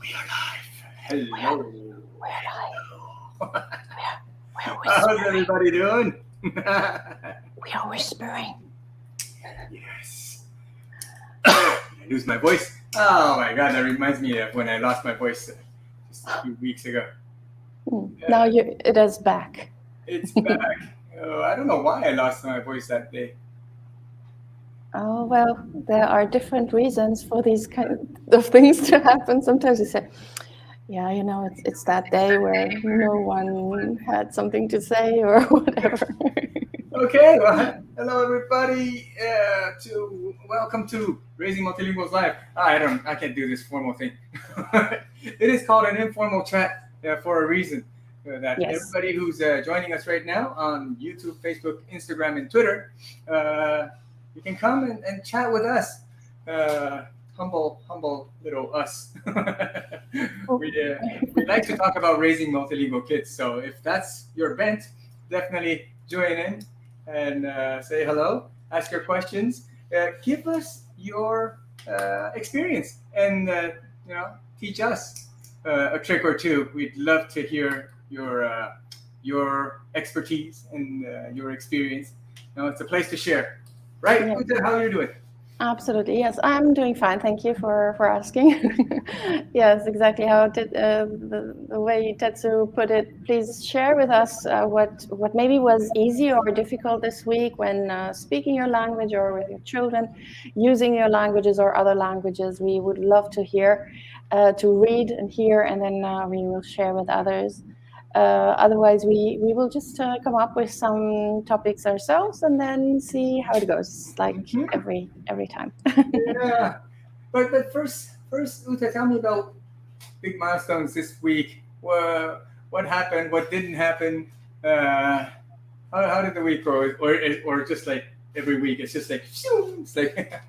We are live. Hello. We're live. We're How's whispering. everybody doing? We are whispering. Yes. I lose my voice. Oh my god, that reminds me of when I lost my voice just a few weeks ago. Now it is back. It's back. I don't know why I lost my voice that day. Oh, well, there are different reasons for these kind of things to happen. Sometimes you say, yeah, it's that day where no one had something to say or whatever. Okay, well, hello everybody. Welcome to Raising Multilinguals Live. I can't do this formal thing. It is called an informal chat for a reason. That Yes. everybody who's joining us right now on YouTube, Facebook, Instagram, and Twitter, you can come and chat with us. Humble little us. We like to talk about raising multilingual kids. So if that's your bent, definitely join in and say hello, ask your questions, give us your experience, and teach us a trick or two. We'd love to hear your expertise and your experience. It's a place to share, right? Yeah. Ute, how are you doing? Absolutely, yes. I'm doing fine. Thank you for asking. Yes, exactly how the way Tetsu put it. Please share with us what maybe was easy or difficult this week when speaking your language or with your children, using your languages or other languages. We would love to hear, to read and hear, and then we will share with others. Otherwise, we will just come up with some topics ourselves and then see how it goes, like every time. Yeah, but first, Ute, tell me about big milestones this week. What happened? What didn't happen? Uh, how did the week go? Or just like every week, it's just like it's like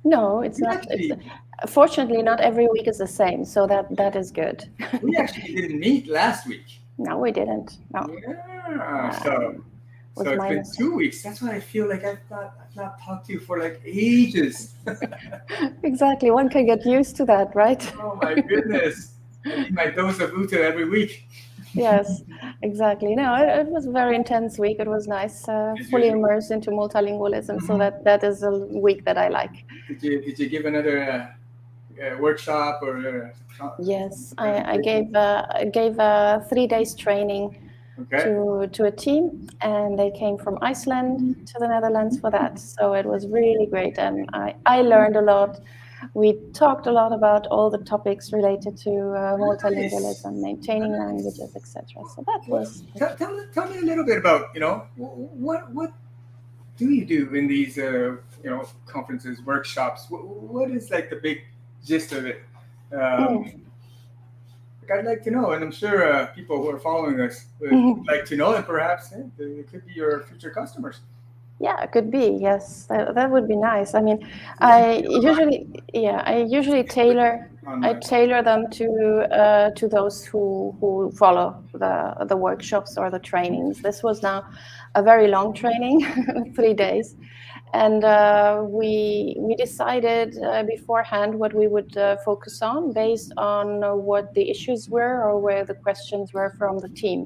No, it's we not. actually Fortunately, not every week is the same, so that is good. we actually didn't meet last week. No, we didn't. No, Yeah, so was it's been minus. 2 weeks. That's why I feel like I've not talked to you for like ages. Exactly. One can get used to that, right? Oh my goodness! I need my dose of Ute every week. Yes, exactly. No, it was a very intense week. It was nice, As fully usual. immersed into multilingualism. So Mhm. that is a week that I like. Did you give another workshop or Yes, presentation? I gave a 3 days training Okay. to a team, and they came from Iceland to the Netherlands for that. So it was really great, and I learned a lot. We talked a lot about all the topics related to Nice. multilingualism, maintaining Nice. languages, etc. So that Well, was tell me a little bit about what do you do in these conferences, workshops? What is like the big gist of it? Um, like I'd like to know, and I'm sure people who are following us would like to know, and perhaps they could be your future customers. Yeah, it could be. Yes, that would be nice. I mean, I usually I usually Online. tailor them to those who follow the workshops or the trainings. This was now a very long training, 3 days, and we decided beforehand what we would focus on based on what the issues were or where the questions were from the team.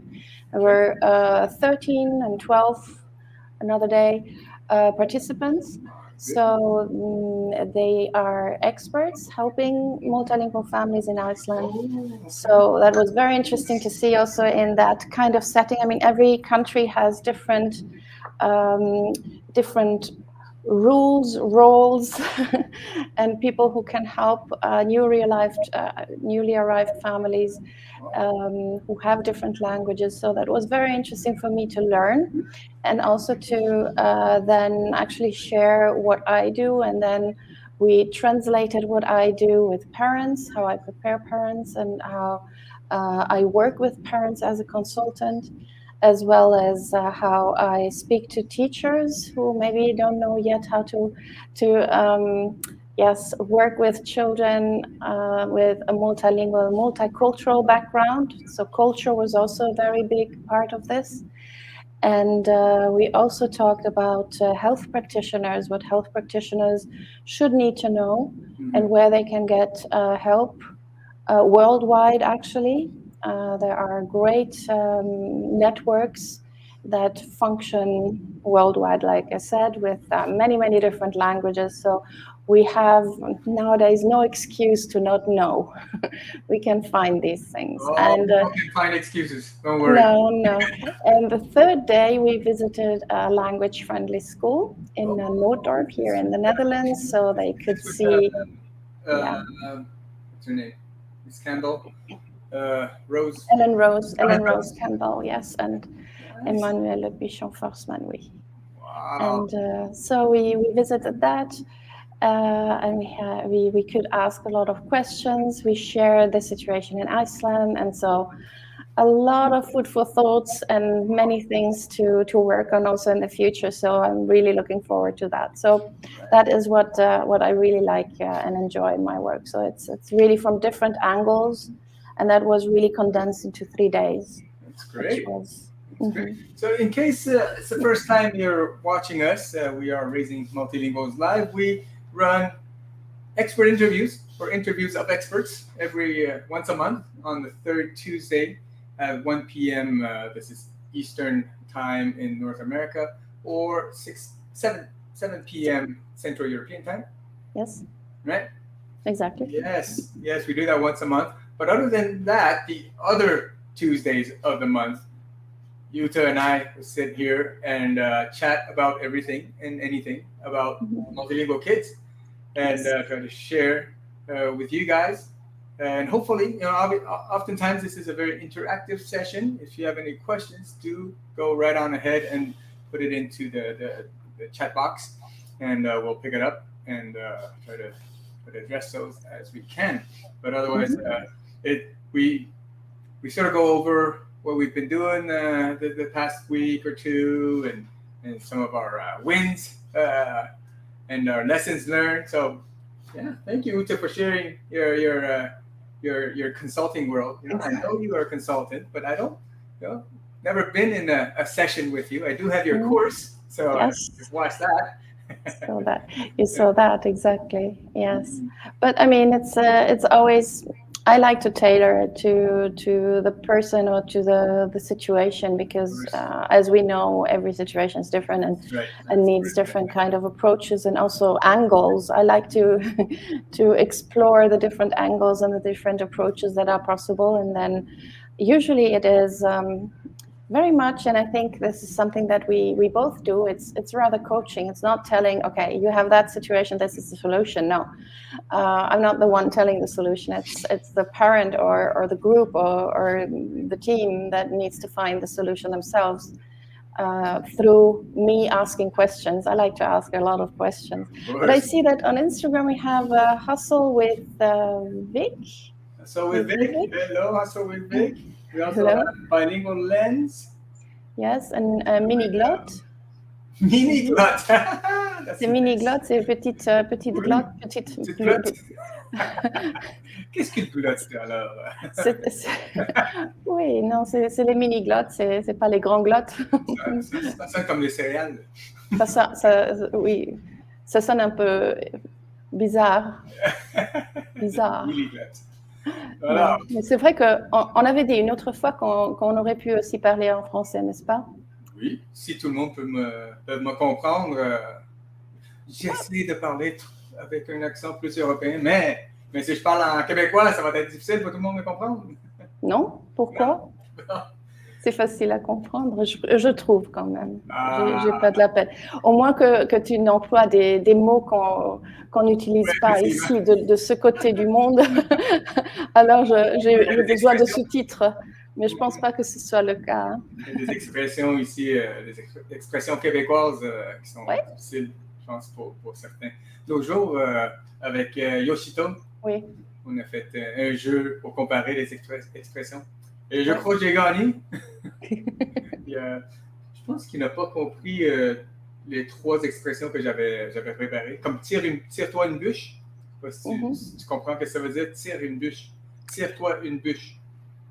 There Okay. were 13 and 12 another day participants. Good. So they are experts helping multilingual families in Iceland. Oh, okay. So that was very interesting to see also in that kind of setting. I mean, every country has um, different rules, roles, and people who can help newly arrived families who have different languages. So that was very interesting for me to learn, and also to then actually share what I do, and then we translated what I do with parents, how I prepare parents, and how I work with parents as a consultant, as well as how I speak to teachers who maybe don't know yet how to yes, work with children with a multilingual, multicultural background. So culture was also a very big part of this. And we also talked about health practitioners, what health practitioners should need to know, Mhm. and where they can get help worldwide, actually. There are great networks that function worldwide, like I said, with many, many different languages. So we have nowadays no excuse to not know. We can find these things. Oh, And you can find excuses. Don't worry. no. And the third day, we visited a language-friendly school in Nootdorp here in the Netherlands, so they could It's with see, yeah, what's her name? Miss Campbell, Rose. Ellen Rose Campbell, yes, and Nice. Emmanuel Bichon-Forsman, oui. Wow. And so we visited that, and we could ask a lot of questions. We shared the situation in Iceland, and so a lot of food for thoughts and many things to work on also in the future. So I'm really looking forward to that. So that is what I really like and enjoy in my work. So it's really from different angles, and that was really condensed into 3 days. That's great. Was, That's great. So in case it's the first time you're watching us, we are Raising Multilinguals Live. We run expert interviews or interviews of experts every once a month on the third Tuesday at 1 p.m. This is Eastern time in North America, or 7 p.m. Central European time. Yes. Right? Exactly. Yes, we do that once a month. But other than that, the other Tuesdays of the month, Ute and I will sit here and chat about everything and anything about multilingual kids, and try to share with you guys. And hopefully, oftentimes this is a very interactive session. If you have any questions, do go right on ahead and put it into the chat box, and we'll pick it up and try to address those as we can. But otherwise, we sort of go over what we've been doing the past week or two, and some of our wins and our lessons learned. So, yeah, thank you, Ute, for sharing your consulting world. I know you are a consultant, but I don't, never been in a session with you. I do have your course, so yes. just watch that. You saw that exactly. Yes, but I mean, it's always. I like to tailor it to the person or to the situation, because as we know, every situation is different and needs different kind of approaches and also angles. I like to explore the different angles and the different approaches that are possible, and then usually it is very much, and I think this is something that we both do. It's rather coaching. It's not telling, okay, you have that situation, this is the solution. No, I'm not the one telling the solution. It's the parent or the group or the team that needs to find the solution themselves through me asking questions. I like to ask a lot of questions. But I see that on Instagram we have a Hustle with Vic. Hustle with Vic. Hello, Hustle with Vic. We also have Bilingual Lens. Yes, and Mini-Glotte. Mini-Glotte. C'est Mini-Glotte, c'est petite glotte, petite glotte. Qu'est-ce qu'une glotte alors? Oui, non, c'est les mini-glottes, c'est pas les grands glottes. Ça sonne comme les céréales. Oui, ça sonne un peu bizarre. Mini-glotte. Voilà. Mais c'est vrai qu'on avait dit une autre fois qu'on aurait pu aussi parler en français, n'est-ce pas? Oui, si tout le monde peut me comprendre, j'essaie de parler avec un accent plus européen, mais si je parle en québécois, ça va être difficile pour tout le monde me comprendre. Non? Pourquoi? Non. C'est facile à comprendre, je trouve quand même. J'ai pas de la peine. Au moins que tu n'emploies des mots qu'on n'utilise pas ici, de ce côté du monde. Alors, j'ai besoin de sous-titres, mais je pense pas que ce soit le cas. Hein. Il y a des expressions ici, des expressions québécoises qui sont difficiles, je pense, pour certains. L'autre jour, avec Yoshito, on a fait un jeu pour comparer les expressions. Et je crois que j'ai gagné. Je pense qu'il n'a pas compris les 3 expressions que j'avais préparées. Comme tire-toi une bûche. Je ne sais pas si tu comprends ce que ça veut dire, tire une bûche. Tire-toi une bûche.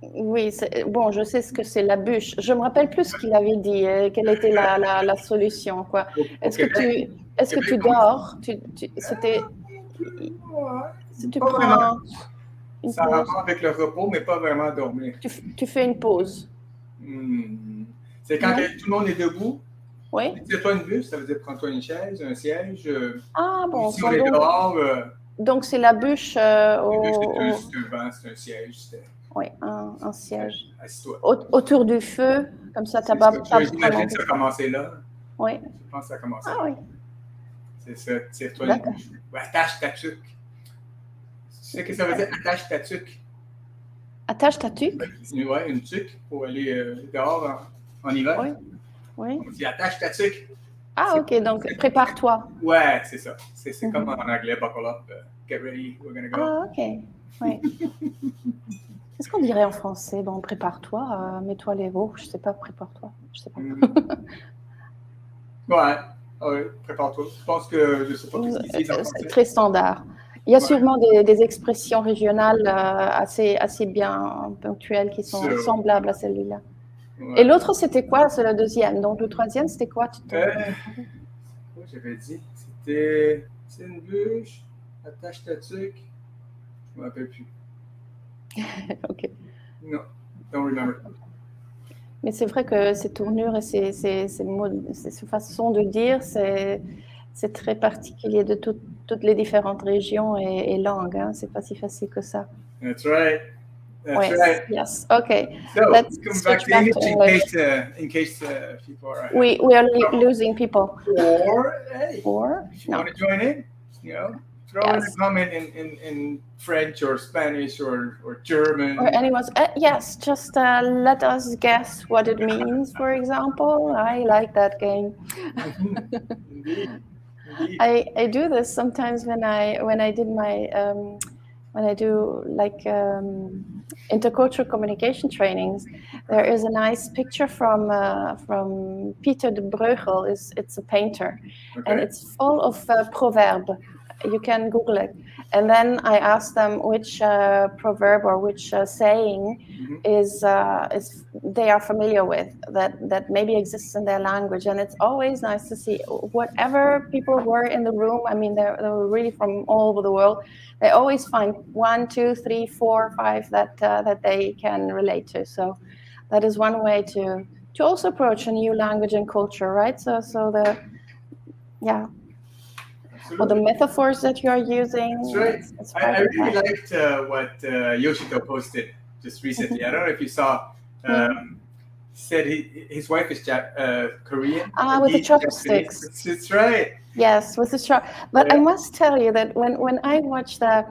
Oui, bon, je sais ce que c'est la bûche. Je me rappelle plus ce qu'il avait dit, quelle était la solution, quoi. Est-ce que tu dors? C'était. Si tu prends. Une Ça a pause. rapport avec le repos, mais pas vraiment dormir. Tu fais une pause. C'est quand Non? tout le monde est debout. Oui. Tire-toi une bûche, ça veut dire prends-toi une chaise, un siège. Ah bon, Si on est dehors, donc c'est la bûche une bûche, c'est un banc, c'est un siège. oui, un siège. Assis-toi. Autour du feu, comme ça, t'as C'est pas ça. vraiment... J'imagine ça a commencé là. Oui. Je pense que ça a commencé Ah là. oui. C'est ça, tire-toi une D'accord. bûche. Ou attache ta tuque. Tu sais ce que ça veut dire, attache ta tuque? Attache ta tuque? Oui, une tuque pour aller dehors en hiver. Oui. Oui. On dit attache ta tuque. Ah ok, donc prépare-toi. Ouais, c'est ça. C'est comme en anglais, buckle up, get ready, we're gonna go. Ah ok, oui. Qu'est-ce qu'on dirait en français? Bon, prépare-toi, mets-toi les veaux, je sais pas, prépare-toi, je sais pas. Ouais, prépare-toi. Je pense que je sais pas ce qu'ils disent en français. C'est très standard. Il y a sûrement des expressions régionales assez bien ponctuelles qui sont semblables à celui-là. Ouais. Et l'autre, c'était quoi? C'est le deuxième. Donc le troisième, c'était quoi? Quoi j'avais dit? C'était une bûche, attache ta tuque. Je me rappelle plus. Ok. Non, don't remember. Mais c'est vrai que ces tournures et ces façons de dire, c'est très particulier de toutes les différentes régions et langues. Hein. C'est pas si facile que ça. That's right. That's right. Yes. Okay. So let's come back to English in case people are. We are losing people. Or hey, if you no. want to join in, throw in a comment in French or Spanish or German. Or anyone's yes, just let us guess what it means. For example, I like that game. Indeed. I do this sometimes when I did my when I do like intercultural communication trainings. There is a nice picture from Peter de Breugel. It's a painter, and it's full of proverbs. You can Google it. And then I asked them which proverb or which saying is they are familiar with that maybe exists in their language. And it's always nice to see whatever people were in the room. I mean, they were really from all over the world. They always find 1, 2, 3, 4, 5 that they can relate to. So that is one way to also approach a new language and culture, right? So yeah. Or the metaphors that you are using. That's right. I really liked what Yoshito posted just recently. I don't know if you saw. Said his wife is Korean. With the chopsticks. That's right. Yes, with the chop. But I must tell you that when I watch the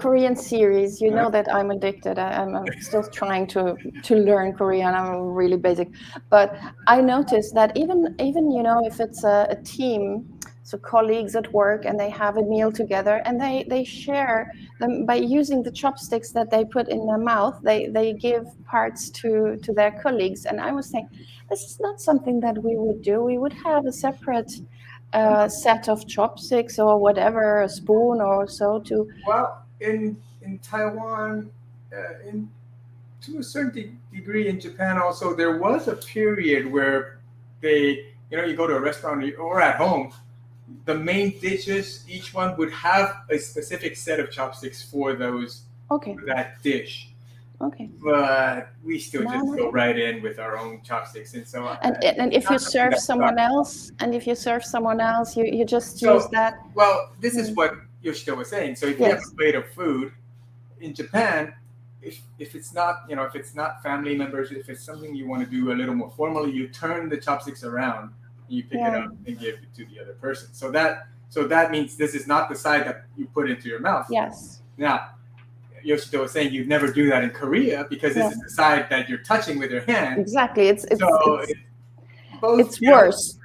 Korean series, you know that I'm addicted. I'm still trying to learn Korean. I'm really basic, but I noticed that even if it's a team. So colleagues at work, and they have a meal together, and they share them by using the chopsticks that they put in their mouth. They give parts to their colleagues, and I was saying, this is not something that we would do. We would have a separate set of chopsticks or whatever, a spoon or so to. Well, in Taiwan, to a certain degree in Japan also, there was a period where they, you go to a restaurant or at home. The main dishes, each one would have a specific set of chopsticks for those for that dish. Okay. But we still just go right in with our own chopsticks, and so. And if you serve someone else, you just use that. Well, this is what Yoshito was saying. So if you have a plate of food in Japan, if it's not if it's not family members, if it's something you want to do a little more formally, you turn the chopsticks around. You pick it up and give it to the other person. So that means this is not the side that you put into your mouth. Yes. Now, Yoshito was saying you'd never do that in Korea because this is the side that you're touching with your hand. Exactly. It's worse.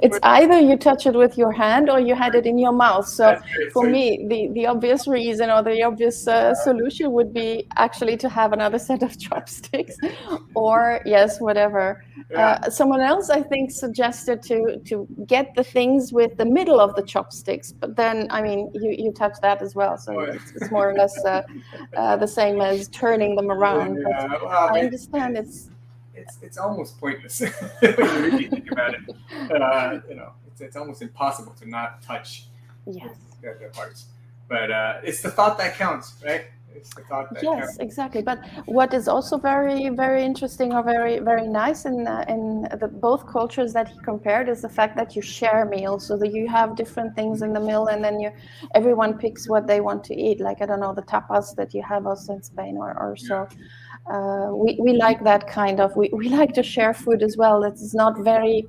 It's either you touch it with your hand or you had it in your mouth. So for me, the obvious reason or the obvious solution would be actually to have another set of chopsticks, or whatever. Someone else, I think, suggested to get the things with the middle of the chopsticks, but then I mean you touch that as well, so it's more or less the same as turning them around. But I understand it's almost pointless when you really think about it. It's almost impossible to not touch the parts. But it's the thought that counts, right? It's the thought that Yes, counts. exactly. But what is also very, very interesting or very, very nice in the both cultures that he compared is the fact that you share meals, so that you have different things in the meal, and then everyone picks what they want to eat. Like, I don't know, the tapas that you have also in Spain or so. We like that kind of. We like to share food as well. It's not very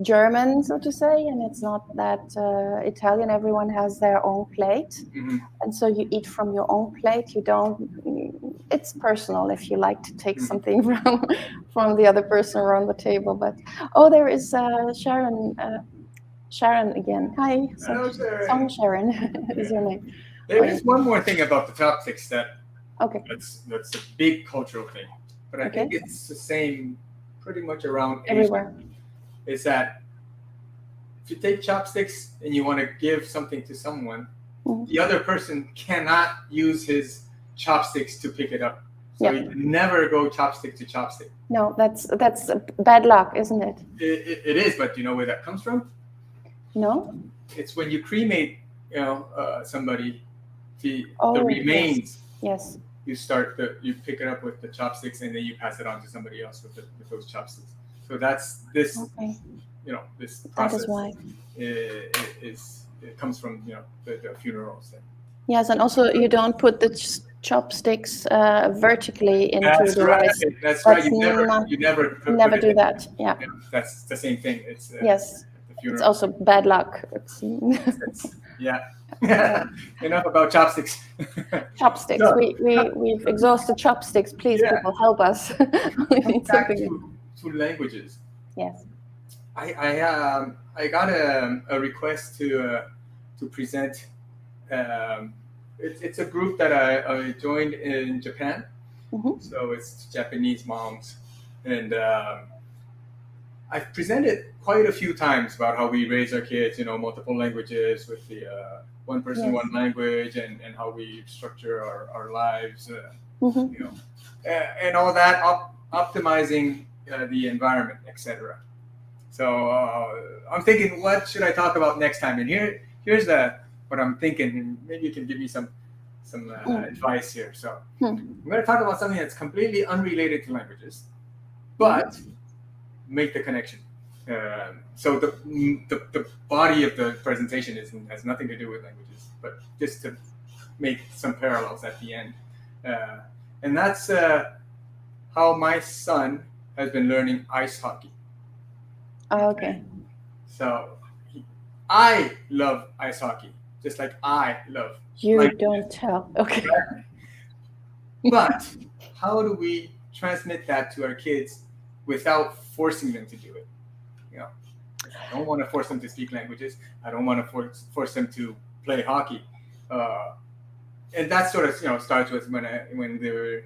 German, so to say, and it's not that Italian. Everyone has their own plate, and so you eat from your own plate. You don't. It's personal if you like to take something from the other person around the table. But there is Sharon. Sharon again. Hi, Hello, Song Sharon. Sharon is your name. There is one more thing about the chopsticks Okay. that's a big cultural thing, but I Okay. think it's the same pretty much around Everywhere. Asia. Is that if you take chopsticks and you want to give something to someone, the other person cannot use his chopsticks to pick it up. So you can never go chopstick to chopstick. No, that's bad luck, isn't it? It is, but do you know where that comes from? No. It's when you cremate, somebody, the remains. Yes. You pick it up with the chopsticks and then you pass it on to somebody else with those chopsticks. So that's this. Okay. This process. That is why. It comes from the funerals. Yes, and also you don't put the chopsticks vertically into the rice. That's right. You never do that. Yeah. That's the same thing. It's yes. It's also bad luck. Yeah. Enough about chopsticks. Chopsticks. So, we've exhausted chopsticks. Please, people, help us. We need something. To languages. Yes. I got a request to present. It's a group that I joined in Japan. So it's Japanese moms, and I've presented quite a few times about how we raise our kids, multiple languages with the one person, one language, and how we structure our lives, and all that, optimizing the environment, etc. So I'm thinking, what should I talk about next time? And here's what I'm thinking, and maybe you can give me some advice here. So I'm going to talk about something that's completely unrelated to languages, but make the connection. So the body of the presentation has nothing to do with languages, but just to make some parallels at the end. And that's how my son has been learning ice hockey. Okay. So I love ice hockey, just like I love. You don't tell. Okay. But how do we transmit that to our kids without forcing them to do it? I don't want to force them to speak languages. I don't want to force them to play hockey. And that sort of starts with when they were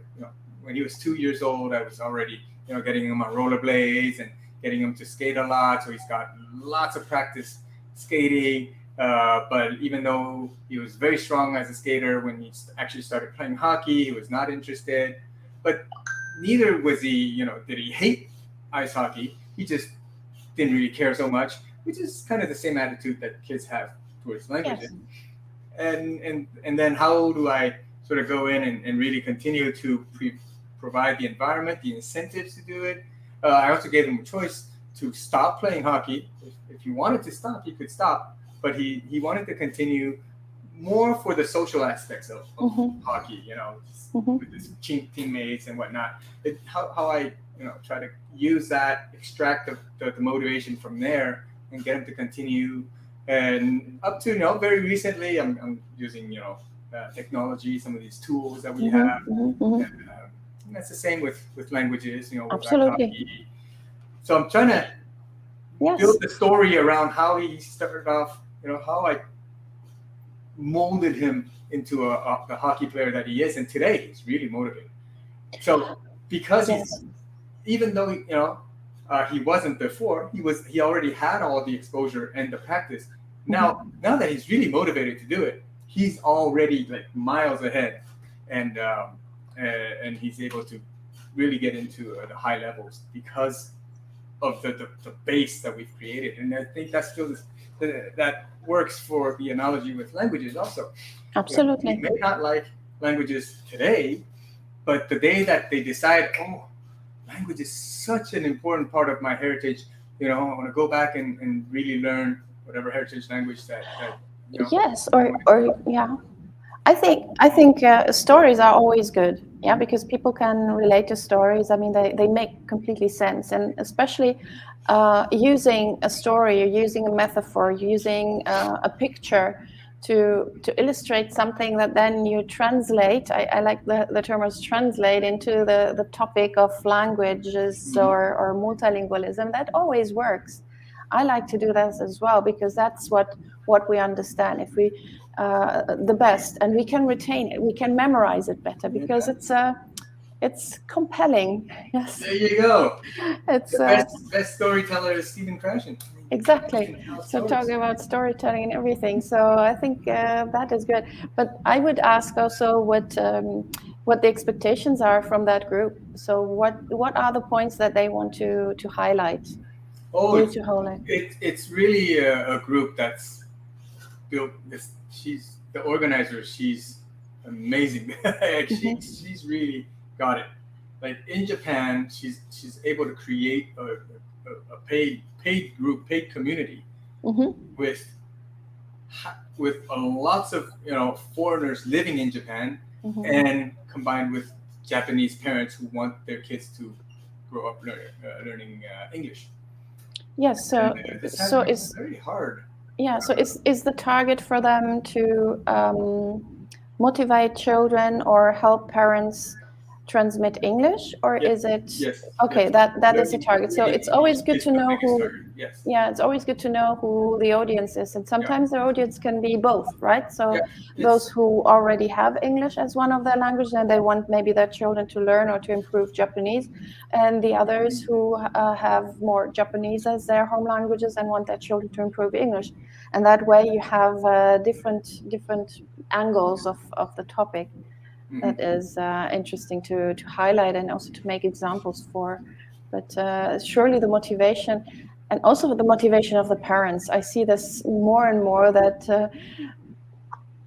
when he was 2 years old. I was already getting him on rollerblades and getting him to skate a lot. So he's got lots of practice skating. But even though he was very strong as a skater, when he actually started playing hockey, he was not interested. But neither was he, did he hate ice hockey. He just didn't really care so much, which is kind of the same attitude that kids have towards languages. Yes. And then how do I sort of go in and really continue to provide the environment, the incentives to do it? I also gave him a choice to stop playing hockey. If he wanted to stop, he could stop. But he wanted to continue more for the social aspects of hockey, with his teammates and whatnot. How I try to use that, extract the motivation from there, and get him to continue. And up to very recently, I'm using technology, some of these tools that we have. And that's the same with languages, Absolutely. So I'm trying to build the story around how he started off. How I molded him into the hockey player that he is, and today he's really motivated. So because even though he wasn't before, he already had all the exposure and the practice. Now that he's really motivated to do it, he's already like miles ahead, and he's able to really get into the high levels because of the base that we've created. And I think that's still that works for the analogy with languages also. We Absolutely. may not like languages today, but the day that they decide, oh, language is such an important part of my heritage, I want to go back and really learn whatever heritage language that Yes, I want or yeah. I think stories are always good, yeah, because people can relate to stories. I mean, they make completely sense, and especially using a story, or using a metaphor, using a picture to illustrate something that then you translate. I like the term as translate into the topic of languages to. or multilingualism. That always works. I like to do that as well because that's what we understand. If we the best, and we can retain it, we can memorize it better because Yeah. it's compelling. Yes, There you go. it's The best storyteller is Stephen Krashen. He exactly. can tell So stories. talking about storytelling and everything. So I think that is good. But I would ask also what the expectations are from that group. So what are the points that they want to highlight? Oh, You to highlight. it's really a group that's built. She's the organizer. She's amazing. Mm-hmm. She's really got it. Like in Japan, she's able to create a paid group, paid community Mm-hmm. with with lots of foreigners living in Japan, Mm-hmm. and combined with Japanese parents who want their kids to grow up learning English. Yes. And So this has so been is very hard. yeah. So is the target for them to motivate children or help parents transmit English, or Yes, is it yes, okay? yes. That is the Learning, target. So learning it's always English good is to the know biggest who. target. Yes. Yeah, it's always good to know who the audience is, and Yeah. sometimes the audience can be both, right? So Yeah. those It's who already have English as one of their languages and they want maybe their children to learn or to improve Japanese, and the others who have more Japanese as their home languages and want their children to improve English, and that way you have different angles of the topic. That mhm. is interesting to highlight and also to make examples for. But surely the motivation, and also the motivation of the parents. I see this more and more that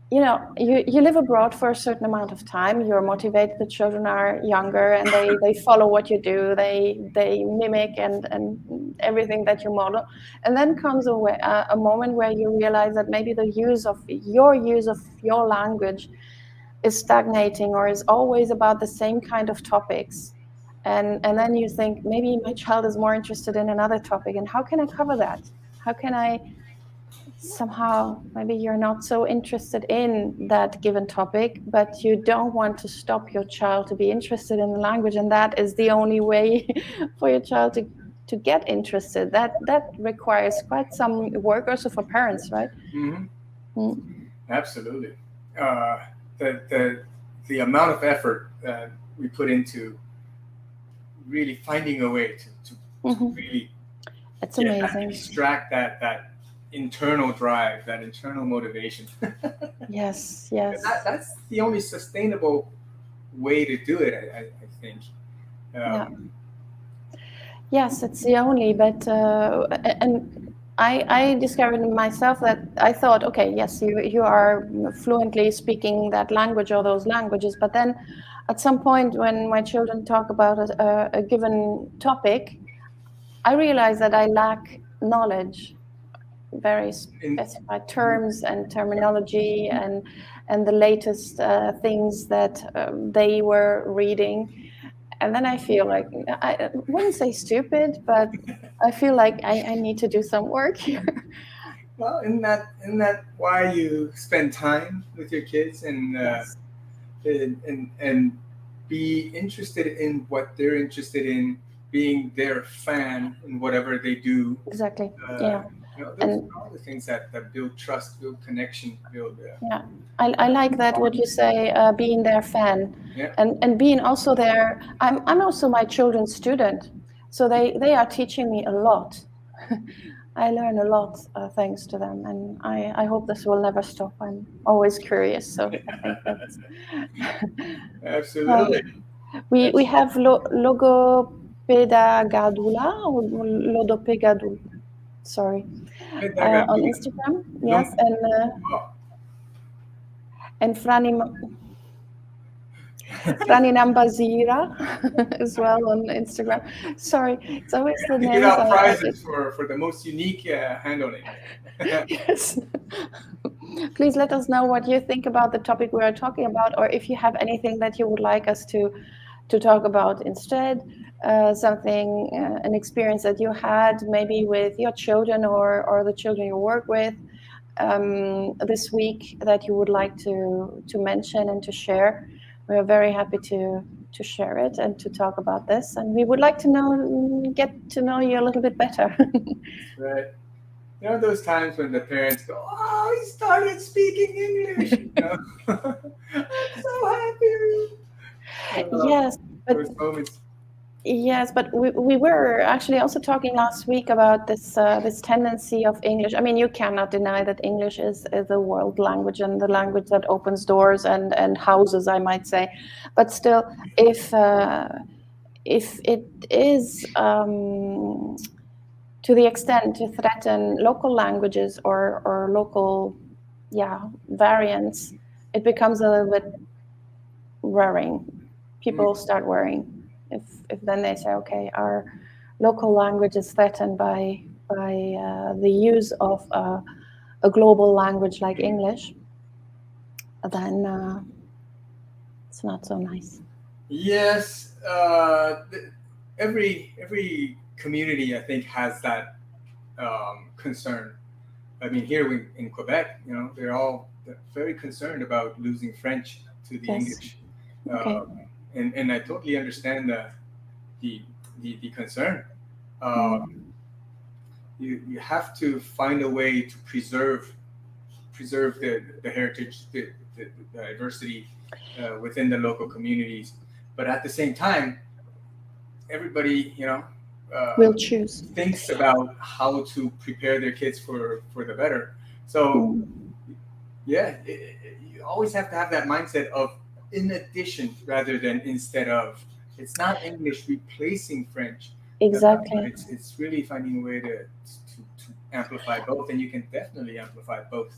you live abroad for a certain amount of time. You're motivated. The children are younger and they follow what you do. They mimic and everything that you model. And then comes a moment where you realize that maybe the use of your language is stagnating or is always about the same kind of topics. And then you think maybe my child is more interested in another topic, and how can I cover that? How can I somehow, maybe you're not so interested in that given topic, but you don't want to stop your child to be interested in the language, and that is the only way for your child to get interested. That requires quite some work also for parents, right? Mhm. Mm. Absolutely. Uh, the amount of effort that we put into really finding a way to Hmm. really It's get that, amazing. extract that internal drive, that internal motivation. Yes, yes. That's the only sustainable way to do it, I think. Yeah. Um, Yes, it's the only, but and I discovered in myself that I thought, okay, yes, you are fluently speaking that language or those languages, but then at some point when my children talk about a given topic, I realize that I lack knowledge, very in, specified terms and terminology and the latest things that they were reading, and then I feel like I wouldn't say stupid, but I feel like I need to do some work here. well, isn't that why you spend time with your kids Yes, and be interested in what they're interested in, being their fan in whatever they do. exactly. Uh, Yeah, those and are all the things that build trust, build connection, build. yeah, I like that what you say, being their fan, Yeah. and being also their. I'm also my children's student, so they are teaching me a lot. I learn a lot thanks to them, and I hope this will never stop. I'm always curious, so I think that's. Absolutely. um, we Absolutely. have logopedagadula or lodopegadul. Sorry. Medagamiga. On Instagram, No. yes, Oh. and Franny Nambazira as well on Instagram. Sorry, it's always the You give names. out prizes for the most unique handling. Yes. Please let us know what you think about the topic we are talking about, or if you have anything that you would like us to talk about instead. Something, an experience that you had maybe with your children or the children you work with this week that you would like to mention and to share. We are very happy to share it and to talk about this, and we would like to get to know you a little bit better. Right. You know those times when the parents go, "Oh, he started speaking English." You know? I'm so happy. Yes, but Those moments. yes, but we were actually also talking last week about this tendency of English. I mean, you cannot deny that English is a world language and the language that opens doors and houses, I might say. But still, if it is to the extent to threaten local languages or local, yeah, variants, it becomes a little bit worrying. People start worrying if then they say, okay, our local language is threatened by the use of a global language like English, then it's not so nice. Yes, every community I think has that concern. I mean, here in Quebec, you know, they're very concerned about losing French to the Yes. English, Okay. and I totally understand the the concern. You have to find a way to preserve the heritage, the diversity within the local communities, but at the same time, everybody, you know, We'll choose. thinks about how to prepare their kids for the better. So yeah, you always have to have that mindset of in addition rather than instead of. It's not English replacing French. Exactly. But it's really finding a way to amplify both, and you can definitely amplify both.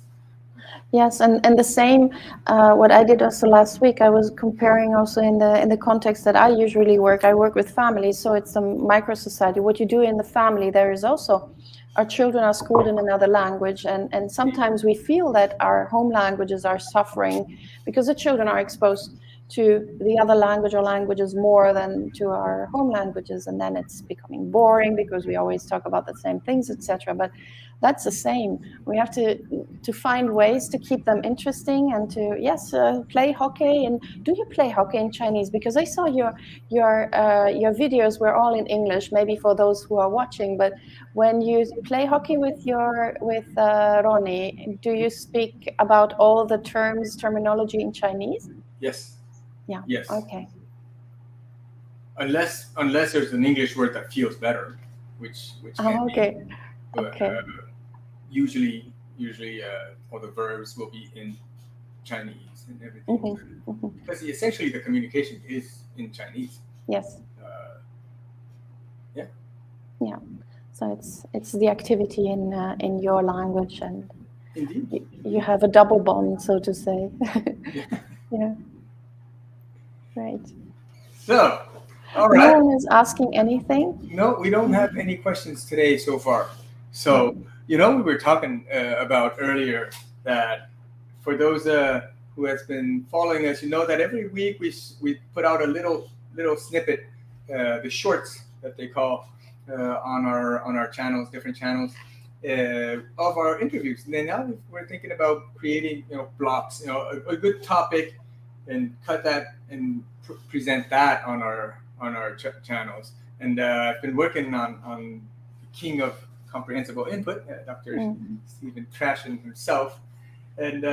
Yes, and the same. What I did also last week, I was comparing also in the context that I usually work. I work with families, so it's a micro society. What you do in the family, there is also our children are schooled in another language, and sometimes we feel that our home languages are suffering because the children are exposed to the other language or languages more than to our home languages, and then it's becoming boring because we always talk about the same things, etc. But that's the same. We have to find ways to keep them interesting and to play hockey. And do you play hockey in Chinese? Because I saw your videos were all in English, maybe for those who are watching. But when you play hockey with Ronnie, do you speak about all the terminology in Chinese? Yes. Yeah. Yes. Okay. Unless there's an English word that feels better, which can okay. be. Okay. Usually all the verbs will be in Chinese and everything, because essentially the communication is in Chinese. Yes. Yeah. Yeah. So it's the activity in your language, and Indeed. you have a double bond, so to say. Yeah. Yeah. Right. So, all right. No one is asking anything. No, we don't have any questions today so far. So, you know, we were talking about earlier that for those who has been following us, you know that every week we put out a little snippet, the shorts that they call on our channels, different channels of our interviews. And then now we're thinking about creating, you know, blocks, you know, a good topic, and cut that and present that on our channels. And I've been working on the king of comprehensible input, Dr. Stephen Trashin himself, and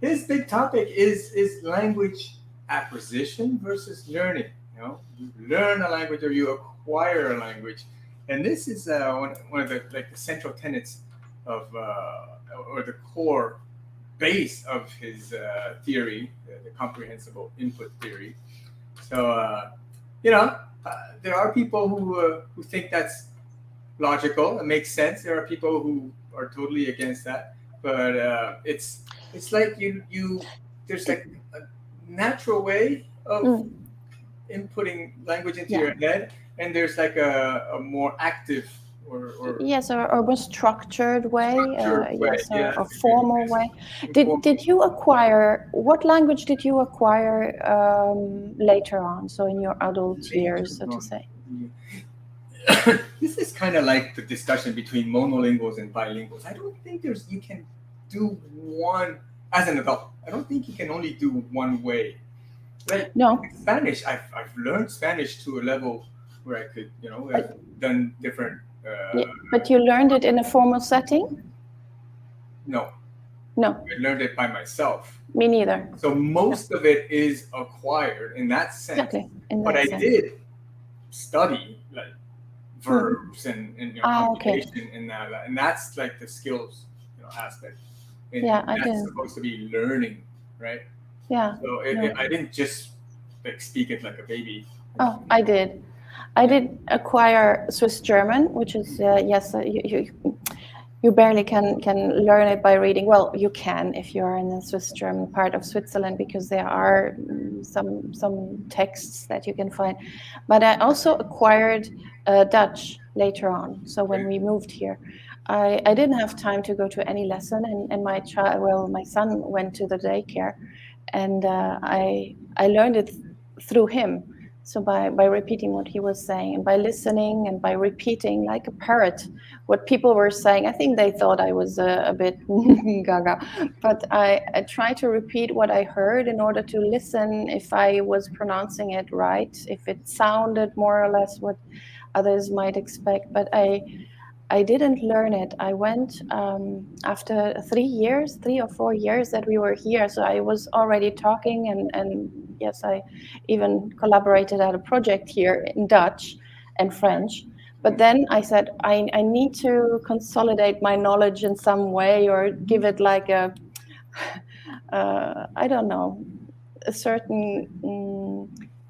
his big topic is language acquisition versus learning. You know, you learn a language or you acquire a language, and this is one of the the central tenets of or the core base of his theory, the comprehensible input theory. So you know, there are people who think that's logical. It makes sense. There are people who are totally against that, but it's like you there's like a natural way of inputting language into your head, and there's like a more active or yes, or more structured way, yes, yeah, or formal way. Did you acquire, what language did you acquire later on, so in your adult years, so to say? This is kind of like the discussion between monolinguals and bilinguals. I don't think you can do one as an adult. I don't think you can only do one way. Like No. Spanish, I've learned Spanish to a level where I could, I've done different. But you learned it in a formal setting? No. No. I learned it by myself. Me neither. So most of it is acquired in that sense. Exactly. But I did study like verbs and conjugation and that, and that's like the skills aspect. And I that's did. supposed to be learning, right? Yeah. So I didn't just like speak it like a baby. Oh, I did. I did acquire Swiss German, which is yes, you barely can learn it by reading. Well, you can if you're in the Swiss German part of Switzerland, because there are some texts that you can find. But I also acquired Dutch later on. So when we moved here, I didn't have time to go to any lesson, and my son went to the daycare, and I learned it through him. So by repeating what he was saying, and by listening, and by repeating like a parrot what people were saying. I think they thought I was a bit gaga, but I tried to repeat what I heard in order to listen if I was pronouncing it right, if it sounded more or less what others might expect. But I didn't learn it. I went after 3 or 4 years that we were here. So I was already talking, and yes, I even collaborated at a project here in Dutch and French. But then I said, I need to consolidate my knowledge in some way, or give it like a, I don't know, a certain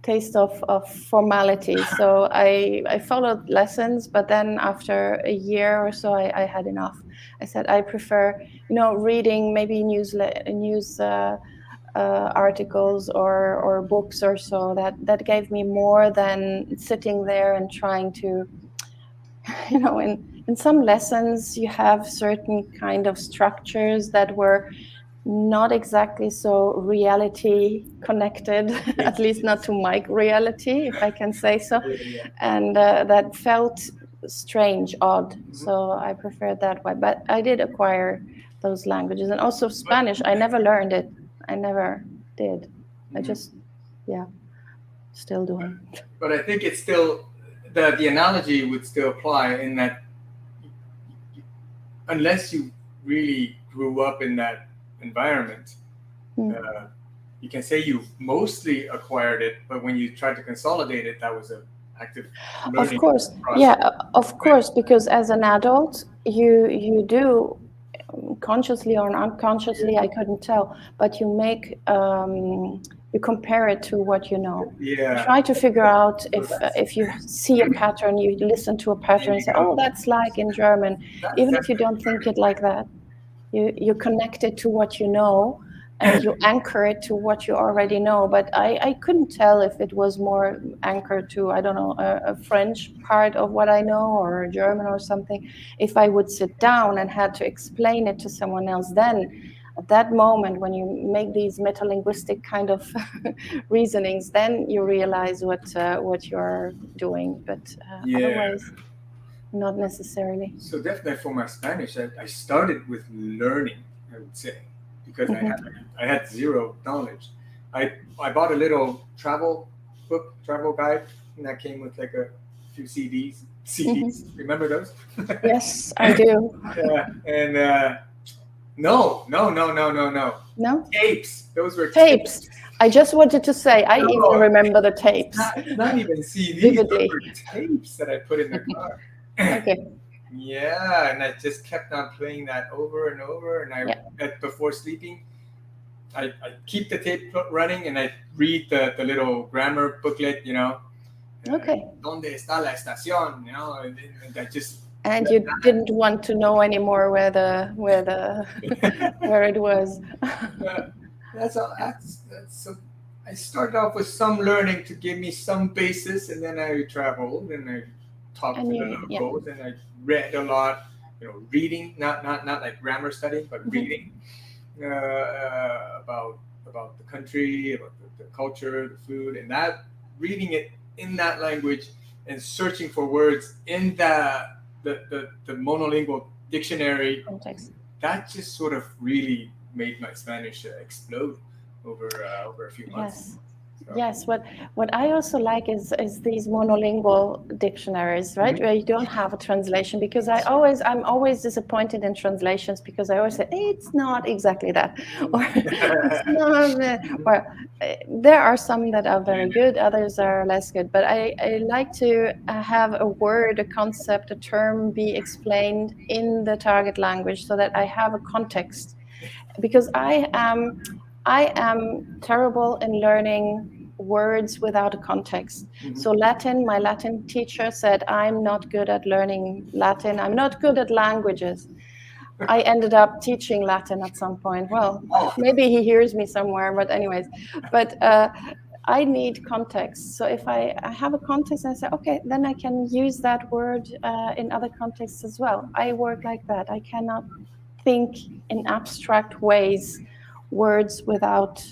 taste of formality. So I followed lessons, but then after a year or so, I had enough. I said I prefer, reading maybe news articles or books or so. That gave me more than sitting there and trying to, in some lessons you have certain kind of structures that were not exactly so reality connected, at least not to my reality, if I can say so. And that felt strange, odd. So I preferred that way. But I did acquire those languages. And also Spanish, I never learned it. I never did. I just, still doing. But I think it's still, the analogy would still apply in that unless you really grew up in that environment, you can say you mostly acquired it, but when you tried to consolidate it, that was an active learning process. Of course, because as an adult, you do, consciously or unconsciously, I couldn't tell, but you make you compare it to what you know. You try to figure out if you see a pattern, you listen to a pattern and say, oh, that's like in German, even if you don't think it like that. You connect it to what you know, and you anchor it to what you already know. But I couldn't tell if it was more anchored to, I don't know, a French part of what I know, or a German or something. If I would sit down and had to explain it to someone else, then at that moment, when you make these metalinguistic kind of reasonings, then you realize what you're doing. But otherwise, not necessarily. So definitely for my Spanish, I started with learning, I would say, because I had zero knowledge. I bought a little travel guide, and that came with like a few CDs. Remember those? Yes, I do. And no. No? Tapes. Those were tapes. I just wanted to say, I even remember the tapes. Not even CDs, those were tapes that I put in the car. Okay. Yeah, and I just kept on playing that over and over. And before sleeping, I keep the tape running, and I read the little grammar booklet, Okay. ¿Dónde está la estación? And I just And you didn't want to know anymore where it was. Uh, that's so. I started off with some learning to give me some basis, and then I traveled and I talked And to the yeah. locals, and I read a lot. Reading, not like grammar study, but reading about the country, about the culture, the food, and that reading it in that language and searching for words in the monolingual dictionary. Context. That just sort of really made my Spanish explode over a few months. Yes. So, Yes, what I also like is these monolingual dictionaries, right? Where you don't have a translation, because I'm always disappointed in translations, because I always say it's not exactly that, or it's not, or there are some that are very good, others are less good. But I like to have a word, a concept, a term be explained in the target language, so that I have a context, because I am terrible in learning words without a context. So Latin, my Latin teacher said, I'm not good at learning Latin. I'm not good at languages. I ended up teaching Latin at some point. Well, maybe he hears me somewhere, but anyways, but I need context. So if I have a context and I say, okay, then I can use that word in other contexts as well. I work like that. I cannot think in abstract ways words without,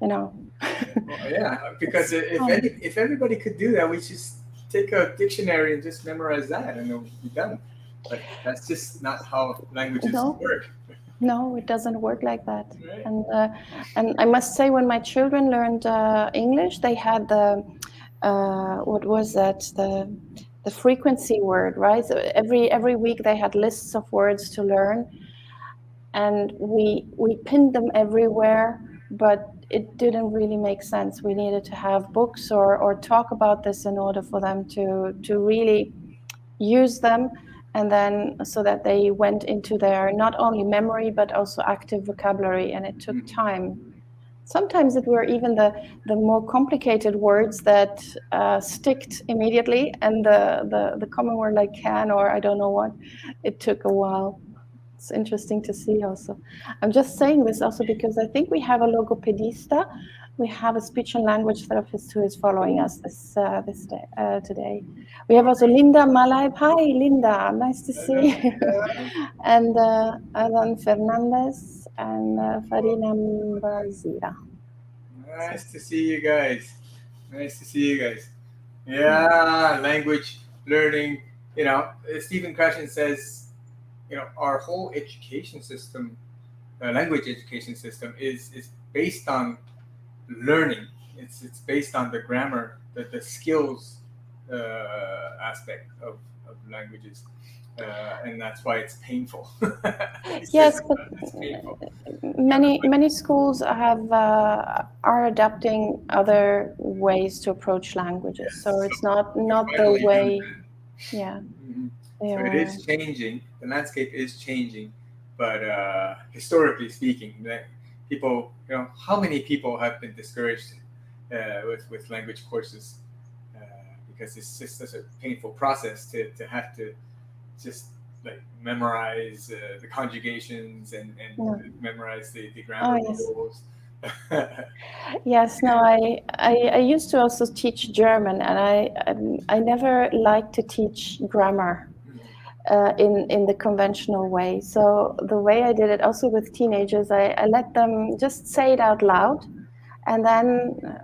yeah, because if everybody could do that, we just take a dictionary and just memorize that, and it'll be done. But that's just not how languages work. No, it doesn't work like that. Right. And I must say, when my children learned English, they had the what was that, the frequency word, right? So every week they had lists of words to learn, and we pinned them everywhere, but it didn't really make sense. We needed to have books or talk about this in order for them to really use them, and then so that they went into their not only memory but also active vocabulary, and it took time. Sometimes it were even the more complicated words that sticked immediately, and the common word like can or I don't know what, it took a while. It's interesting to see also. I'm just saying this also because I think we have a logopedista. We have a speech and language therapist who is following us this day, today. We have also Linda Malay. Hi, Linda. Nice to see you. And Alan Fernandez and Farina Mbazira. Nice to see you guys. Nice to see you guys. Yeah, language learning. Stephen Krashen says, our whole education system, language education system, is based on learning. It's based on the grammar, the skills aspect of languages, and that's why it's painful. Yes, but it's painful. Many schools are adapting other ways to approach languages, yes. So it's not the way. Yeah. Mm-hmm. So it is changing. The landscape is changing, but historically speaking, people, how many people have been discouraged with language courses because it's just such a painful process to have to just like memorize the conjugations and memorize the grammar rules. Yes, no, I used to also teach German, and I never liked to teach grammar in the conventional way. So the way I did it also with teenagers, I let them just say it out loud, and then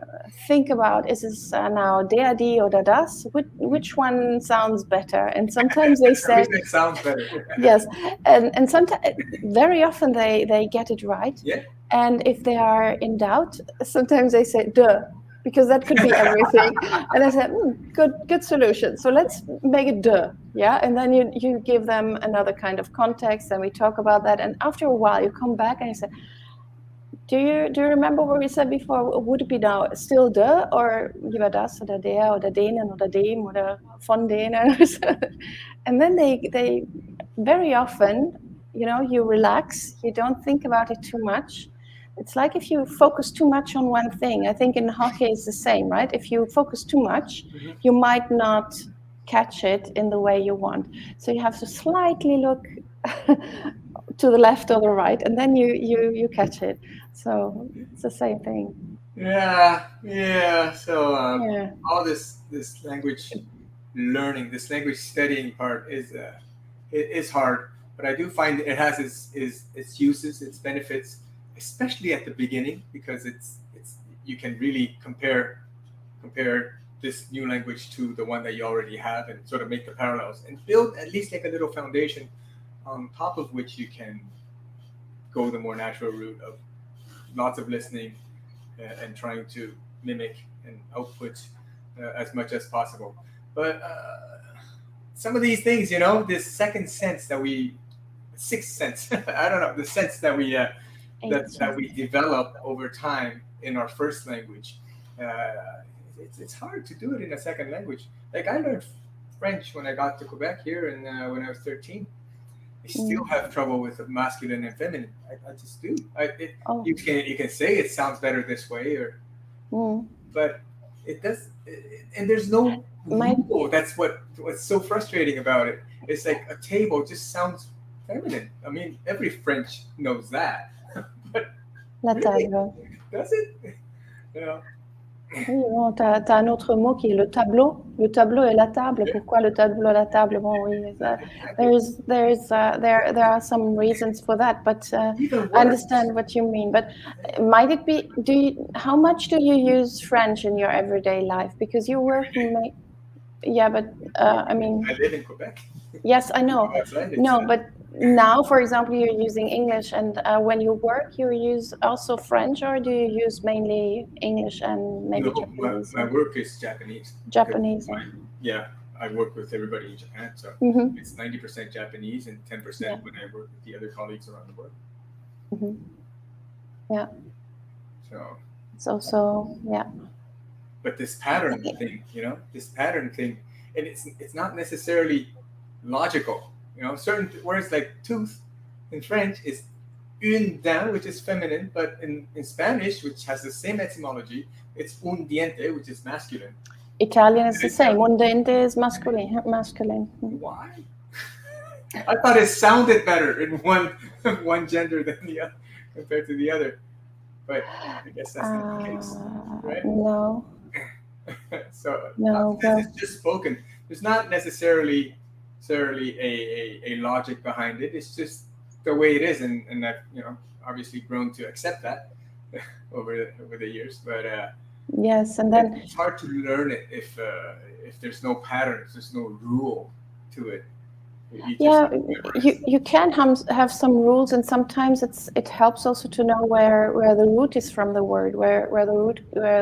think about, is this now der, die, or das? Which one sounds better? And sometimes they say it sounds better. Yes, and sometimes, very often they get it right. Yeah. And if they are in doubt, sometimes they say duh, because that could be everything. And I said, good solution. So let's make it duh, yeah. And then you give them another kind of context, and we talk about that. And after a while, you come back and you say, do you remember what we said before? Would it be now still duh, or lieber das oder der oder denen oder dem oder von denen? And then they very often, you relax, you don't think about it too much. It's like if you focus too much on one thing. I think in hockey it's the same, right? If you focus too much, you might not catch it in the way you want. So you have to slightly look to the left or the right, and then you catch it. So it's the same thing. Yeah. So Yeah. all this language learning, this language studying part it is hard, but I do find it has its uses, its benefits, especially at the beginning, because it's you can really compare this new language to the one that you already have and sort of make the parallels and build at least like a little foundation on top of which you can go the more natural route of lots of listening and trying to mimic and output as much as possible. But some of these things, this second sense that sixth sense, I don't know, the sense that that we develop over time in our first language. It's hard to do it in a second language. Like I learned French when I got to Quebec here, and when I was 13. I still have trouble with the masculine and feminine. I just do. You can say it sounds better this way, but it does. And there's no rule. That's what's so frustrating about it. It's like a table just sounds feminine. I mean, every French knows that, but La really, table. does it? Yeah. Oui, bon, tu as un autre mot qui est le tableau. Le tableau et la table. Pourquoi le tableau et la table? Bon, oui, there are some reasons for that, but I understand what you mean. But might it be? How much do you use French in your everyday life? Because you work. Yeah, but I mean. I live in Quebec. Yes, I know. No, but now, for example, you're using English, and when you work, you use also French, or do you use mainly English and maybe Japanese? My work is Japanese. Japanese. Yeah, I work with everybody in Japan, so it's 90% Japanese and 10% when I work with the other colleagues around the world. Yeah. So. It's also But this pattern thing, and it's not necessarily logical. Certain words like tooth in French is une dent, which is feminine, but in Spanish, which has the same etymology, it's un diente, which is masculine. Italian is the same. Un diente is masculine. Why? I thought it sounded better in one gender than the other compared to the other. But I guess that's not the case, right? No. So no, it's just spoken. There's not necessarily a logic behind it. It's just the way it is, and I've obviously grown to accept that over the years. But yes, and then it's hard to learn it if there's no pattern, if there's no rule to it. You can have some rules, and sometimes it helps also to know where the root is from the word, where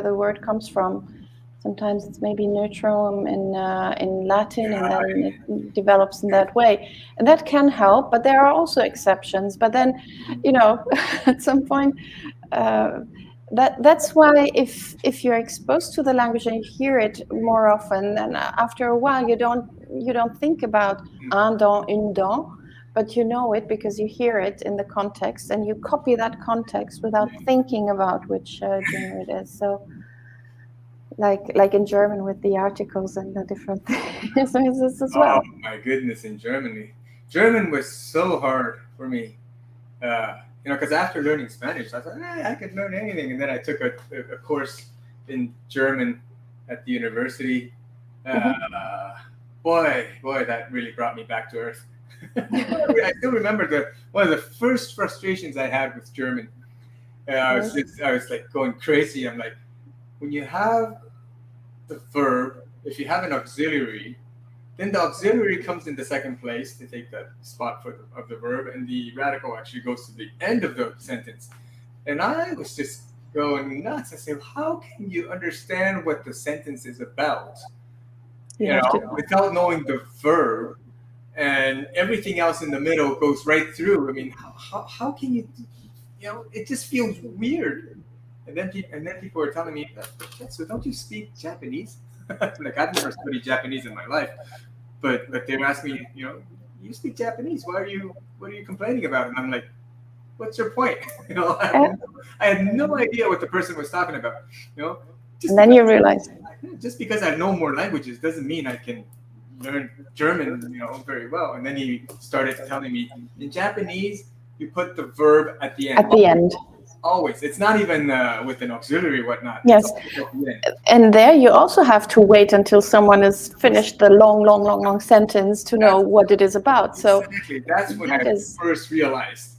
the word comes from. Sometimes it's maybe neutral in Latin, and then it develops in that way, and that can help. But there are also exceptions. But then, at some point, that's why if you're exposed to the language and you hear it more often, and after a while you don't think about un don, une don, but you know it because you hear it in the context, and you copy that context without thinking about which gender it is. So. Like in German with the articles and the different things as well. Oh my goodness, in German was so hard for me. Because after learning Spanish, I thought I could learn anything, and then I took a course in German at the university. Boy, that really brought me back to earth. I still remember one of the first frustrations I had with German. I was like going crazy. I'm like, when you have the verb, if you have an auxiliary, then the auxiliary comes in the second place to take that spot of the verb, and the radical actually goes to the end of the sentence. And I was just going nuts. I said, how can you understand what the sentence is about? Without knowing the verb, and everything else in the middle goes right through. I mean, how can you? It just feels weird. And then people were telling me, so don't you speak Japanese? Like, I've never studied Japanese in my life, but they were asking me, you speak Japanese. What are you complaining about? And I'm like, what's your point? I had no idea what the person was talking about. And then you realize, just because I know more languages doesn't mean I can learned German, very well. And then he started telling me, in Japanese, you put the verb at the end. At the end. Always. It's not even with an auxiliary, whatnot. Yes. It's always at the end. And there you also have to wait until someone has finished the long sentence to know what it is about. So exactly. That's when I first realized,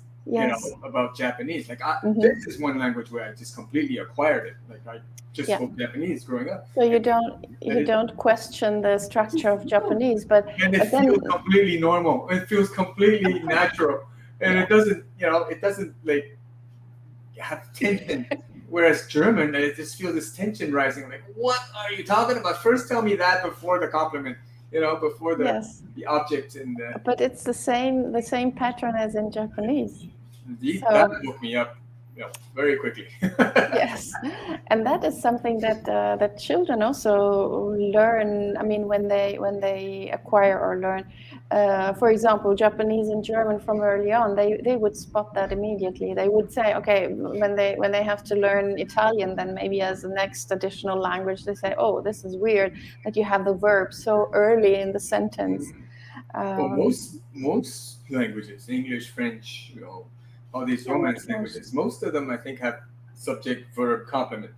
about Japanese. Like, this is one language where I just completely acquired it. Like, I just spoke Japanese growing up. So you don't question the structure of Japanese, but it feels completely normal. It feels completely natural, and it doesn't like have tension. Whereas German, I just feel this tension rising. Like, what are you talking about? First, tell me that before the compliment. Before the object and the. But it's the same pattern as in Japanese. Indeed, that woke me up, very quickly. Yes, and that is something that children also learn. I mean, when they acquire or learn, for example, Japanese and German from early on, they would spot that immediately. They would say, okay, when they have to learn Italian, then maybe as the next additional language, they say, oh, this is weird that you have the verb so early in the sentence. Well, most languages, English, French, all these Romance languages, most of them I think have subject, verb, complement.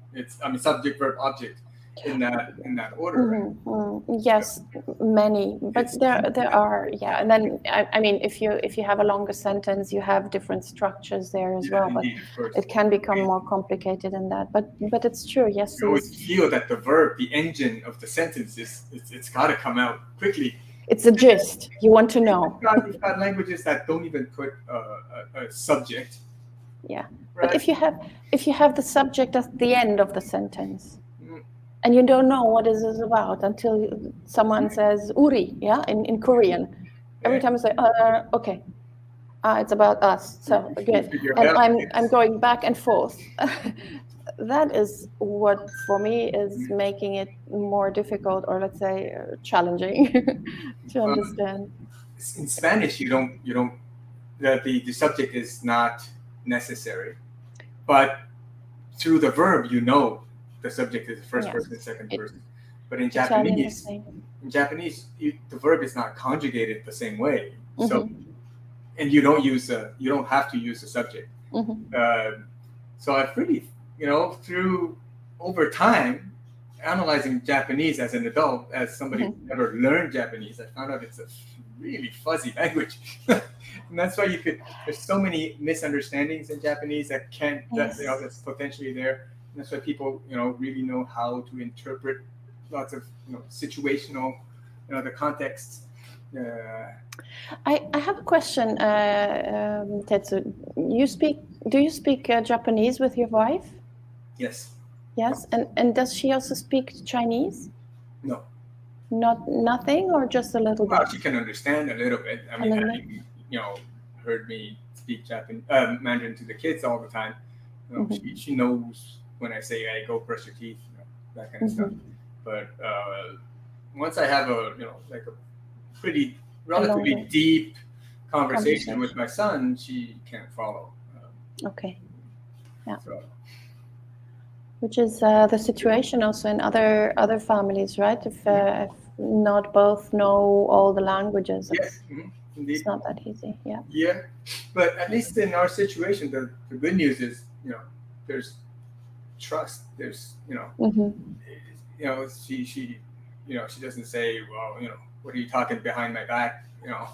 Subject, verb, object in that order. Mm-hmm. Yes, many, but there are, and then I mean, if you have a longer sentence, you have different structures there as well. Indeed, but it can become more complicated than that. But it's true. Yes, you always feel that the verb, the engine of the sentence, it's got to come out quickly. It's a gist. You want to know. You've got languages that don't even put a subject. Yeah, right? But if you have the subject at the end of the sentence, and you don't know what this is about until someone says "uri," in Korean. Every time I say okay, it's about us. So good, and I'm going back and forth. That is what for me is making it more difficult, or let's say challenging to understand. In Spanish, you don't the subject is not necessary, but through the verb the subject is the first person, second person. But in Japanese, the verb is not conjugated the same way. So, and you don't have to use the subject. So I've really through over time, analyzing Japanese as an adult, as somebody who never learned Japanese, I found out it's a really fuzzy language. And that's why there's so many misunderstandings in Japanese that's potentially there. And that's why people, really know how to interpret lots of, situational, the context. I have a question, Tetsu. Do you speak Japanese with your wife? Yes. Yes, and does she also speak Chinese? No. Nothing, or just a little bit? Well, she can understand a little bit. I mean, having, heard me speak Mandarin to the kids all the time. She knows when I say, "Hey, go brush your teeth," that kind of stuff. But once I have a pretty relatively deep conversation with my son, she can't follow. Okay. Yeah. So. Which is the situation also in other families, right? If not both know all the languages, it's not that easy. Yeah. Yeah, but at least in our situation, the good news is, there's trust. There's, she doesn't say, well, what are you talking behind my back? No,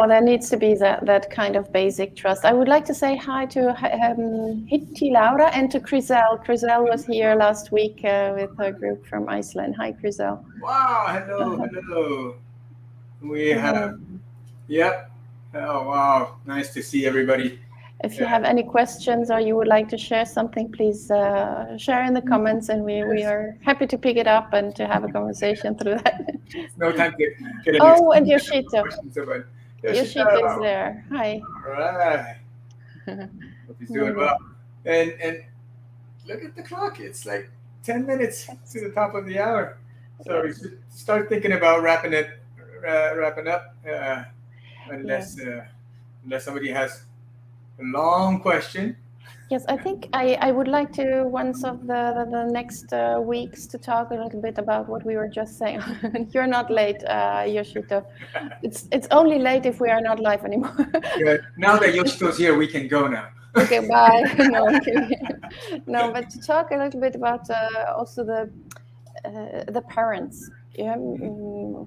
there needs to be that kind of basic trust. I would like to say hi to Hitti Laura and to Crisel. Crisel was here last week with a group from Iceland. Hi, Crisel. Wow, hello. We have, yep. Oh, wow, nice to see everybody. If you have any questions or you would like to share something, please share in the comments, and we are happy to pick it up and to have a conversation through that. No time to get and Yoshito. Yoshito is there. Hi. All right. Hope he's doing well. And look at the clock. It's like 10 minutes to the top of the hour. So we should start thinking about wrapping up, unless somebody has a long question. Yes, I think I would like to once of the next weeks to talk a little bit about what we were just saying. You're not late, Yoshito. It's only late if we are not live anymore. Yeah, now that Yoshito's here, we can go now. Okay, bye. No, I'm kidding. No, but to talk a little bit about also the parents, yeah,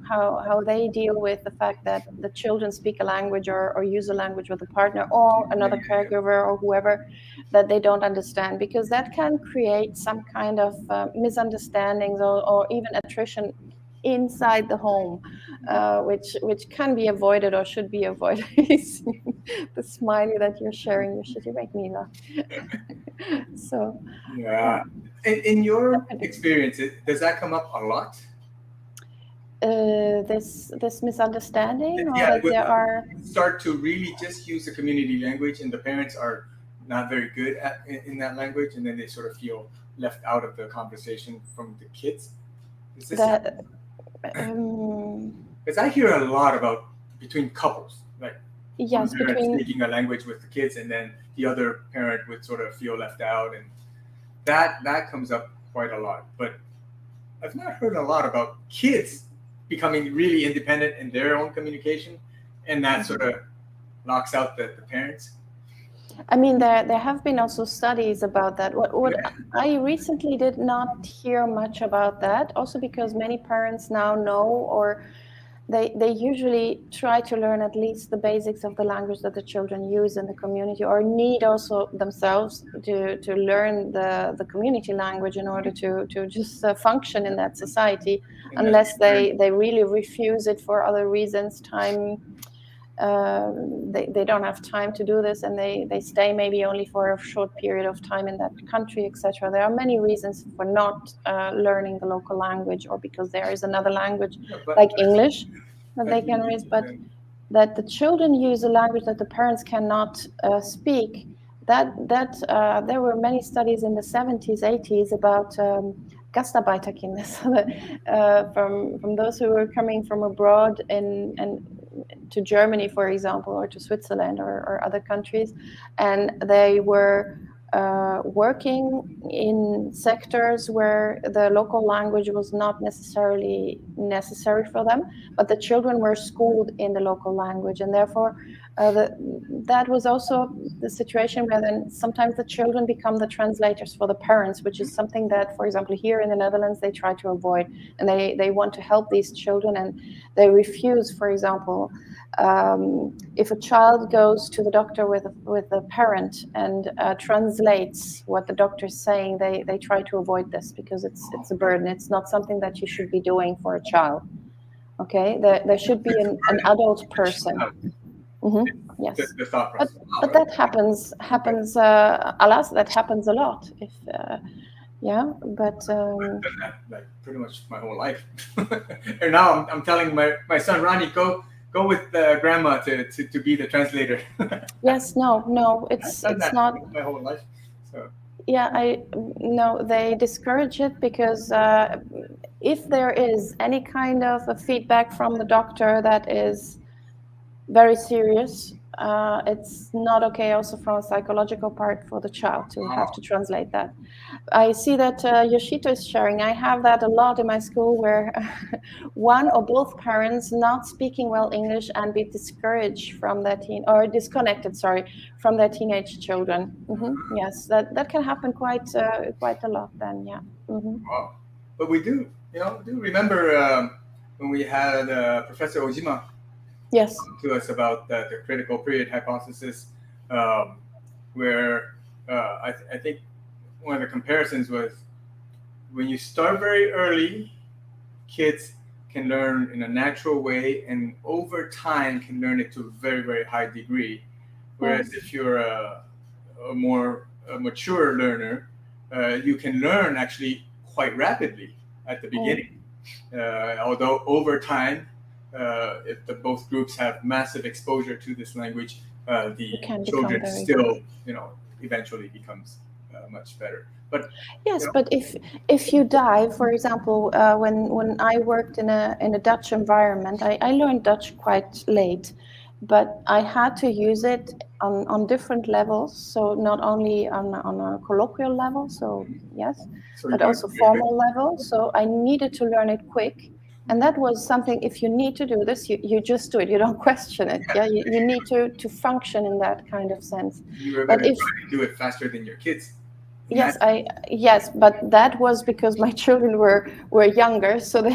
how they deal with the fact that the children speak a language or use a language with a partner or another caregiver or whoever that they don't understand, because that can create some kind of misunderstandings or even attrition inside the home, which can be avoided or should be avoided. The smiley that you're sharing, you should make me laugh. So Yeah. In your experience, does that come up a lot? This misunderstanding, or Yeah, that there are start to really just use the community language, and the parents are not very good at in that language, and then they sort of feel left out of the conversation from the kids. Is this that. because I hear a lot about between couples, like one Yes, parent between speaking a language with the kids, and then the other parent would sort of feel left out, and that comes up quite a lot. But I've not heard a lot about kids becoming really independent in their own communication, and that sort of knocks out the parents. I mean, there have been also studies about that. What I recently did not hear much about that, also because many parents now know, or they usually try to learn at least the basics of the language that the children use in the community, or need also themselves to learn the community language in order to just function in that society, unless they really refuse it for other reasons, time. They don't have time to do this, and they stay maybe only for a short period of time in that country, etc. There are many reasons for not learning the local language, or because there is another language like English that they can read, but that the children use a language that the parents cannot speak. That there were many studies in the 70s, 80s about Gastarbeiterkinder, from those who were coming from abroad and to Germany, for example, or to Switzerland or other countries, and they were working in sectors where the local language was not necessarily necessary for them, but the children were schooled in the local language, and therefore that was also the situation where then sometimes the children become the translators for the parents, which is something that, for example, here in the Netherlands, they try to avoid, and they want to help these children, and they refuse, for example, if a child goes to the doctor with a parent and translates what the doctor is saying, they try to avoid this because it's a burden. It's not something that you should be doing for a child. Okay, there should be an adult person. Yes, the thought but process. that happens. Alas, that happens a lot. If yeah, but I've done that like pretty much my whole life, and now I'm telling my son Ronnie, go with grandma to be the translator. yes, no, it's not my whole life. So yeah, they discourage it because if there is any kind of a feedback from the doctor that is very serious, it's not okay also from a psychological part for the child to have to translate that. I see that Yoshito is sharing. I have that a lot in my school, where one or both parents not speaking well English and be discouraged from their disconnected, from their teenage children. Yes, that can happen quite a lot then. Yeah. Wow. But we do remember when we had Professor Ojima Yes. to us about the critical period hypothesis, where I think one of the comparisons was when you start very early, kids can learn in a natural way, and over time can learn it to a very, very high degree. Whereas if you're a more mature learner, you can learn actually quite rapidly at the beginning. Although over time, if both groups have massive exposure to this language, the children still, eventually becomes much better. But yes, but if you dive, for example, when I worked in a Dutch environment, I learned Dutch quite late, but I had to use it on different levels. So not only on a colloquial level, so yes, So but you also formal level. So I needed to learn it quick. And that was something, if you need to do this, you just do it. You don't question it. Yeah, you need to function in that kind of sense. you were But going to if try to do it faster than your kids. yes, but that was because my children were younger, so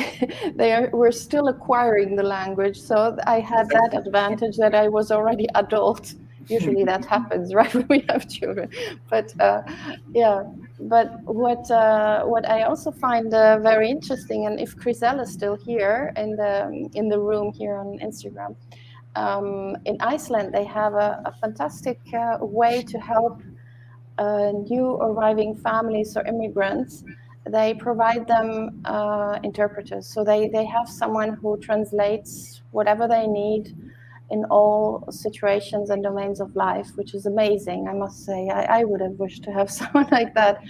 were still acquiring the language. So I had that advantage that I was already adult. Usually that happens, right, when we have children. But yeah, but what I also find very interesting, and if Chriselle is still here in the room here on Instagram, in Iceland they have a fantastic way to help new arriving families or immigrants. They provide them interpreters. So they have someone who translates whatever they need in all situations and domains of life, which is amazing, I must say. I would have wished to have someone like that.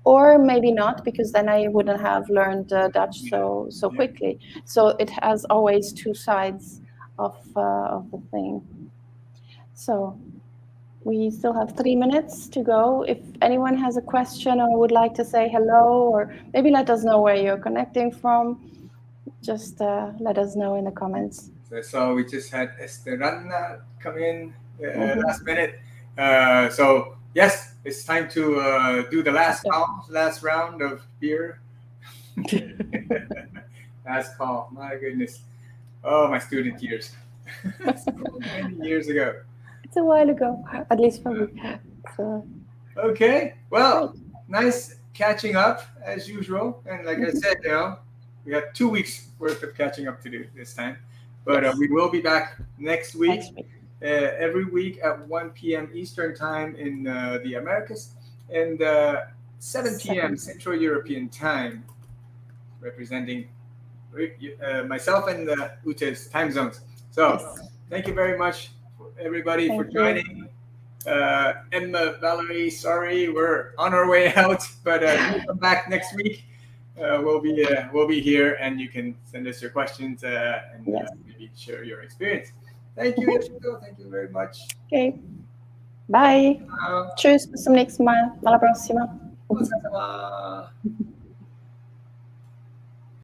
Or maybe not, because then I wouldn't have learned Dutch so quickly. So it has always two sides of the thing. So we still have 3 minutes to go. If anyone has a question or would like to say hello, or maybe let us know where you're connecting from, just let us know in the comments. So we just had Esterana come in last minute. So yes, it's time to do the last round of beer. Last call. My goodness. Oh, my student years. So many years ago. It's a while ago, at least for me. So, okay. Well, nice catching up as usual. And like I said, we have 2 weeks worth of catching up to do this time. But we will be back next week. Every week at 1 p.m. Eastern Time in the Americas, and 7 p.m. Central European Time, representing myself and Ute's time zones. So thank you very much, everybody, for joining. Emma, Valerie, sorry, we're on our way out, but we'll come back next week. We'll be here, and you can send us your questions and maybe share your experience. Thank you, Yashiko. Thank you very much. Okay. Bye. Tschüss, bis zum nächsten Mal. Alla prossima.